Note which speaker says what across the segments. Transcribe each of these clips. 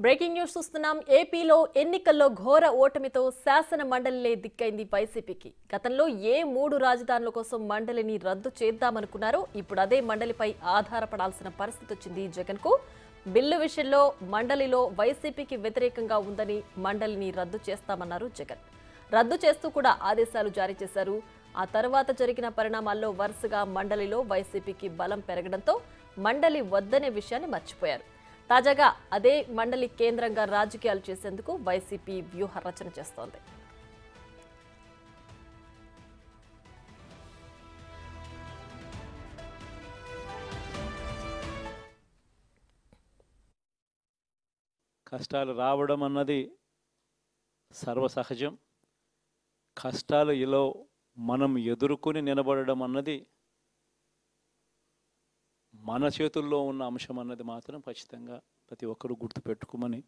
Speaker 1: Breaking news చూస్తున్నాం. ఏపీలో ఎన్నికల్లో ఘోర ఓటమితో శాసన మండలిలే దిక్కైంది వైసీపీకి. గతంలో ఏ 3 రాజధానుల కోసం మండలిని రద్దు చేద్దామనుకున్నారో ఇప్పుడు అదే మండలిపై ఆధారపడాల్సిన పరిస్థితి వచ్చింది జగన్కు. బిల్లు విషయంలో మండలిలో వైసీపీకి వ్యతిరేకంగా ఉందని మండలిని రద్దు చేస్తామన్నారు జగన్. రద్దు చేస్తూ కూడా ఆదేశాలు జారీ చేశారు. ఆ తర్వాత జరిగిన పరిణామాల్లో వరుసగా మండలిలో వైసీపీకి బలం పెరగడంతో మండలి వద్దనే విషయాన్ని మర్చిపోయారు. తాజాగా అదే మండలి కేంద్రంగా రాజకీయాలు చేసేందుకు వైసీపీ వ్యూహ రచన చేస్తోంది.
Speaker 2: కష్టాలు రావడం అన్నది సర్వసహజం. కష్టాలు ఇలా మనం ఎదుర్కొని నిలబడడం అన్నది మన చేతుల్లో ఉన్న అంశం అన్నది మాత్రం ఖచ్చితంగా ప్రతి ఒక్కరూ గుర్తుపెట్టుకోమని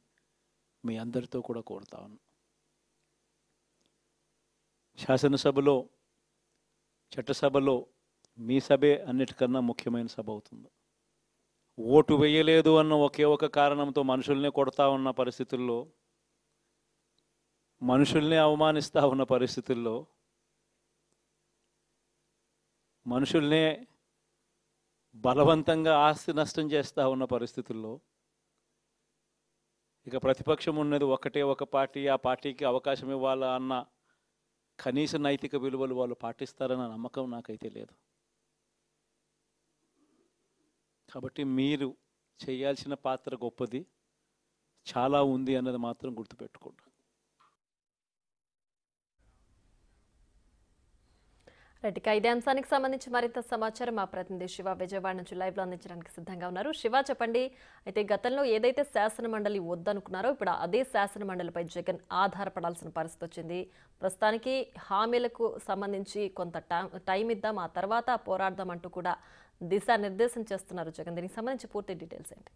Speaker 2: మీ అందరితో కూడా కోరుతా ఉన్నాను. శాసనసభలో, చట్టసభలో మీ సభే అన్నిటికన్నా ముఖ్యమైన సభ అవుతుంది. ఓటు వేయలేదు అన్న ఒకే ఒక కారణంతో మనుషుల్నే కొడతా ఉన్న పరిస్థితుల్లో, మనుషుల్నే అవమానిస్తూ ఉన్న పరిస్థితుల్లో, మనుషుల్నే బలవంతంగా ఆస్తి నష్టం చేస్తూ ఉన్న పరిస్థితుల్లో ఇక ప్రతిపక్షం ఉన్నది ఒకటే ఒక పార్టీ, ఆ పార్టీకి అవకాశం ఇవ్వాలా అన్న కనీస నైతిక విలువలు వాళ్ళు పాటిస్తారన్న నమ్మకం నాకైతే లేదు. కాబట్టి మీరు చేయాల్సిన పాత్ర గొప్పది, చాలా ఉంది అన్నది మాత్రం గుర్తుపెట్టుకోండి.
Speaker 1: రైట్, ఇదే అంశానికి సంబంధించి మరింత సమాచారం మా ప్రతినిధి శివ విజయవాడ నుంచి లైవ్ లో అందించడానికి సిద్ధంగా ఉన్నారు. శివ, చెప్పండి. అయితే గతంలో ఏదైతే శాసన మండలి వద్దనుకున్నారో ఇప్పుడు అదే శాసన మండలిపై జగన్ ఆధారపడాల్సిన పరిస్థితి వచ్చింది. ప్రస్తుతానికి హామీలకు సంబంధించి కొంత టైం ఇద్దాం, ఆ తర్వాత పోరాడదాం అంటూ కూడా దిశానిర్దేశం చేస్తున్నారు జగన్. దీనికి సంబంధించి పూర్తి డీటెయిల్స్ ఏంటి?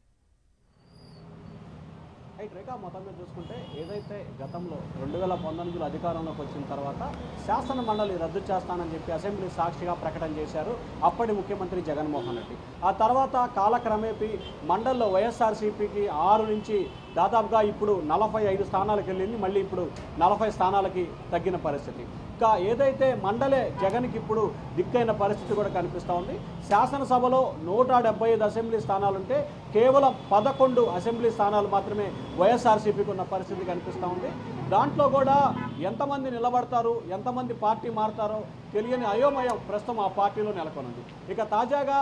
Speaker 3: రేఖ, మొత్తం మీద చూసుకుంటే ఏదైతే గతంలో 2019లో అధికారంలోకి వచ్చిన తర్వాత శాసన మండలి రద్దు చేస్తానని చెప్పి అసెంబ్లీ సాక్షిగా ప్రకటన చేశారు అప్పటి ముఖ్యమంత్రి జగన్మోహన్ రెడ్డి. ఆ తర్వాత కాలక్రమేపీ మండలిలో వైఎస్ఆర్సీపీకి 6 నుంచి దాదాపుగా ఇప్పుడు 45 స్థానాలకు వెళ్ళింది. మళ్ళీ ఇప్పుడు 40 స్థానాలకి తగ్గిన పరిస్థితి. ఇంకా ఏదైతే మండలే జగన్కి ఇప్పుడు దిక్కైన పరిస్థితి కూడా కనిపిస్తూ ఉంది. శాసనసభలో 175 అసెంబ్లీ స్థానాలుంటే కేవలం 11 అసెంబ్లీ స్థానాలు మాత్రమే వైఎస్ఆర్సీపీకి ఉన్న పరిస్థితి కనిపిస్తూ ఉంది. దాంట్లో కూడా ఎంతమంది నిలబడతారు, ఎంతమంది పార్టీ మారుతారో తెలియని అయోమయం ప్రస్తుతం ఆ పార్టీలో నెలకొనుంది. ఇక తాజాగా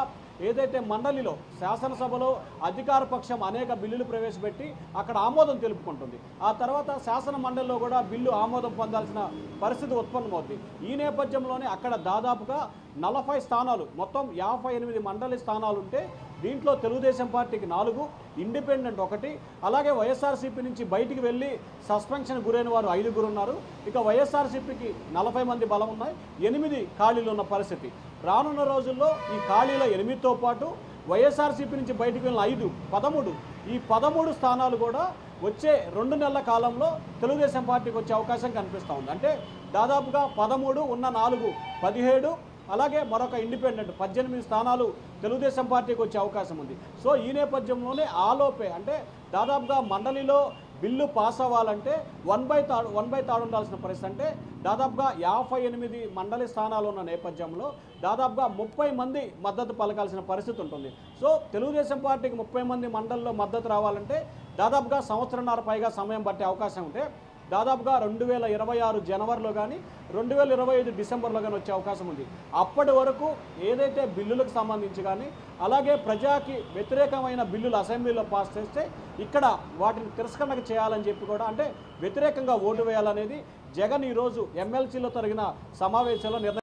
Speaker 3: ఏదైతే మండలిలో శాసనసభలో అధికార పక్షం అనేక బిల్లులు ప్రవేశపెట్టి అక్కడ ఆమోదం తెలుపుకుంటుంది. ఆ తర్వాత శాసన మండలిలో కూడా బిల్లు ఆమోదం పొందాల్సిన పరిస్థితి ఉత్పన్నమవుతుంది. ఈ నేపథ్యంలోనే అక్కడ దాదాపుగా 40 స్థానాలు, మొత్తం 58 మండలి స్థానాలు ఉంటే దీంట్లో తెలుగుదేశం పార్టీకి 4, ఇండిపెండెంట్ 1, అలాగే వైఎస్ఆర్సీపీ నుంచి బయటికి వెళ్ళి సస్పెన్షన్ గురైన వారు 5 ఉన్నారు. ఇక వైఎస్ఆర్సీపీకి 40 మంది బలం ఉన్నాయి, 8 ఖాళీలు ఉన్న పరిస్థితి. రానున్న రోజుల్లో ఈ ఖాళీల 8తో పాటు వైఎస్ఆర్సీపీ నుంచి బయటికి వెళ్ళిన 5, 13, ఈ 13 స్థానాలు కూడా వచ్చే 2 నెలల కాలంలో తెలుగుదేశం పార్టీకి వచ్చే అవకాశం కనిపిస్తూ ఉంది. అంటే దాదాపుగా 13 ఉన్న 4, 17, అలాగే మరొక ఇండిపెండెంట్ 18 స్థానాలు తెలుగుదేశం పార్టీకి వచ్చే అవకాశం ఉంది. సో ఈ నేపథ్యంలోనే ఆలోపే అంటే దాదాపుగా మండలిలో బిల్లు పాస్ అవ్వాలంటే 1/3 ఉండాల్సిన పరిస్థితి. అంటే దాదాపుగా 58 మండలి స్థానాలు ఉన్న నేపథ్యంలో దాదాపుగా 30 మంది మద్దతు పలకాల్సిన పరిస్థితి ఉంటుంది. సో తెలుగుదేశం పార్టీకి 30 మంది మండలిలో మద్దతు రావాలంటే దాదాపుగా 1.5 సంవత్సరం పైగా సమయం పట్టే అవకాశం ఉంటే దాదాపుగా 2026 జనవరిలో కానీ 2025 డిసెంబర్లో కానీ వచ్చే అవకాశం ఉంది. అప్పటి వరకు ఏదైతే బిల్లులకు సంబంధించి కానీ అలాగే ప్రజాకి వ్యతిరేకమైన బిల్లులు అసెంబ్లీలో పాస్ చేస్తే ఇక్కడ వాటిని తిరస్కరణ చేయాలని చెప్పి కూడా, అంటే వ్యతిరేకంగా ఓటు వేయాలనేది జగన్ ఈరోజు ఎమ్మెల్సీలో జరిగిన సమావేశంలో నిర్ణయం